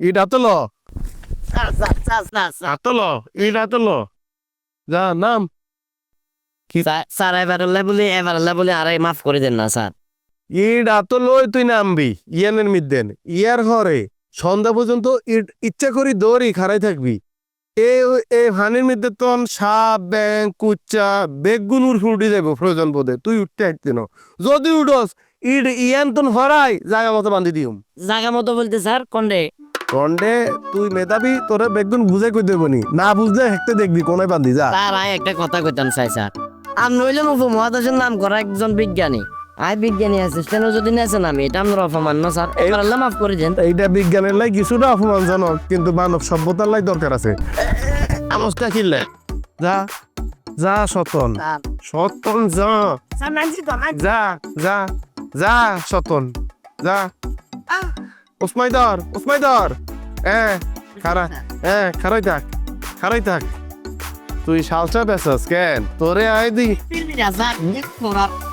ইট হাতলো হাতলো ইট হাতলো যা নাম স্যার এবার বলে আরে মাফ করে দেন না স্যার। ইট হাতলোই তুই নামবি ইয়ানের মিদ্দেন ইয়ার ঘরে সন্ধ্যা পর্যন্ত ইচ্ছা করি দৌড়ি খাড়াই থাকবি। এই হানির মধ্যে তখন সাপ ব্যাং কুচ্চা বেগুন উঠে যাবো প্রয়োজন বোধে তুই উঠতে আসতে না যদি উঠস ইট ইয়ান তন হরাই জায়গা মতো বান্ধি দিম। জায়গা মতো বলতে স্যার কন্ডে কন্ডে তুই মেধাবী তোরা বেগুন বুঝে কই দেবনি না বুঝলে হেঁটে দেখবি কোনায় বান্ধি যা। স্যার আয় একটা কথা কইতাম চাই স্যার, আর নইলেন উপমহাদেশের নাম করা একজন বিজ্ঞানী, আয় বিজ্ঞানী অ্যাসিস্ট্যান্ট যদি নেছেন আমি এটা আমরা অপমান না স্যার, এবার আল্লাহ মাফ করে দেন। এইটা বিজ্ঞানের লাই কিছুটা অপমানজনক কিন্তু মানব সভ্যতার লাই দরকার আছে। আমস্তা কিনলে যা যা সতন সতন যা যা যা যা সতন যা উসমাইদার খারাই থাক তুই শালচা বেসাস কেন তোরে আয় দি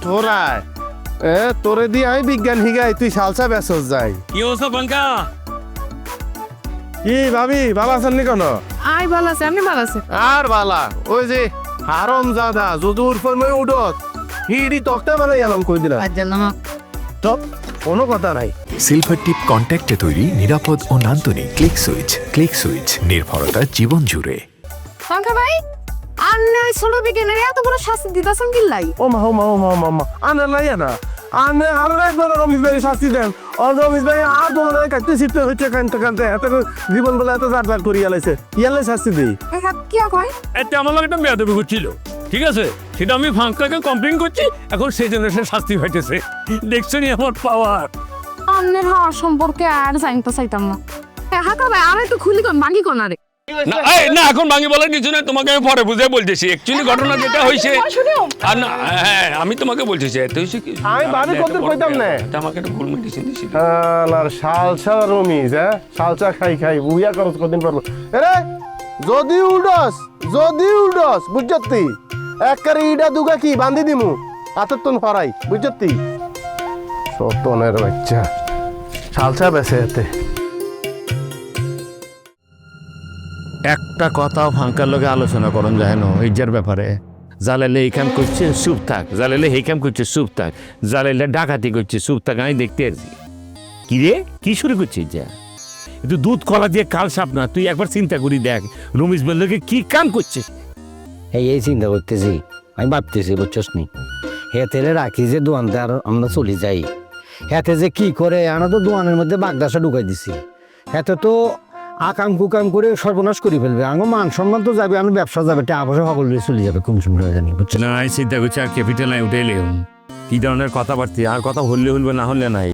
তোরায় তোরে দি আই বিজ্ঞান হিগাই তুই শালচা বেসাস যাই কি অবস্থা বাঙ্কা? কি ভাবি ভালো আছেন নি কোনো? আই ভালো আছে, আপনি ভালো আছে? আর বালা ওই যে হারম জাদা যদুর ফর্মে উঠত হিড়ি তক্তা বানাই এলাম কই দিলা তো কোনো কথা নাই। সিলভার টিপ কন্ট্যাক্টে তৈরি নিরাপদ ও নান্দনিক ক্লিক সুইচ নির্ভরতা জীবন জুড়ে। শঙ্কা ভাই আন্নে ছোট বিজ্ঞানের এত বড় শাস্তি দিতাছেন কি লাই? ও মা আনে লাই না আনে আর একবার রমিস ভাই শাস্তি দেন ও রমিস ভাই আর তোমার কাটতে শিখতে হচ্ছে কানতে এত জীবন বলে এত জাট করি আলাইছে ইয়ালে শাস্তি দেই কি কয়? এটা আমার লাগে একটা বেয়াদবি করছিল, ঠিক আছে? সেটা আমি ফাঙ্কাকে কমপ্লেন করছি, এখন সেই জন্য সে শাস্তি হইতেছে। দেখছো নি আমার পাওয়ার? আন্নের হওয়ার সম্পর্কে আর জানতে চাইতাম না। হাকা ভাই আর একটু খুলি কোন ভাঙি কোন আরে না এখন ভাঙি বলার কিছু না, তোমাকে আমি পরে বুঝে বলতেছি। অ্যাকচুয়ালি ঘটনা যেটা হইছে আর না, হ্যাঁ আমি তোমাকে বলতেছি এত হইছে কি আমি বাড়ি কত কইতাম না এটা আমাকে একটা ভুল মেডিসিন দিছিল। আর শালচা রমিস শালচা খাই বুইয়া করছ কদিন পর আরে যদি উডস বুঝছতি একবারে ইডা দুগা কি বান্ধি দিমু আতর তন ফরাই বুঝছতি সতনের বাচ্চা শালচা বেসে এতে একটা কথাও ফাঙ্কার লগে আলোচনা করন যায় না ইজ্জার ব্যাপারে। জালাইলে এই কাম করছে চুপ থাক, জালাইলে এই কাম করছে চুপ থাক, জালাইলে ডাকাতি করছে চুপ থাক। আমি দেখতে আসছি কি রে কি শুরু করছিস যা তুই দুধ কলা দিয়ে কাল সাপ না, তুই একবার চিন্তা করি দেখ রমিস বললোকে কি কাম করছিস। এই চিন্তা করতেছি, আমি ভাবতেছি বুঝছস নি হেতেরে রাখি যে দোয়ানতে আর আমরা চলে যাই, হেতে যে কি করে আমরা তো দোয়ানের মধ্যে বাগদাসা ঢুকাই দিছি, হেতে তো আকাম কুকাম করে সর্বনাশ করে ফেলবে, আমার মান সম্মান তো যাবে, আমি ব্যবসা যাবে, টাকা পয়সা সকল চলে যাবে কম সময় জানি বুঝছো না আমি চিন্তা করছি আর ক্যাপিটাল নাই উঠে এলে কি ধরনের কথাবার্তা আর কথা হলে না হলে নাই।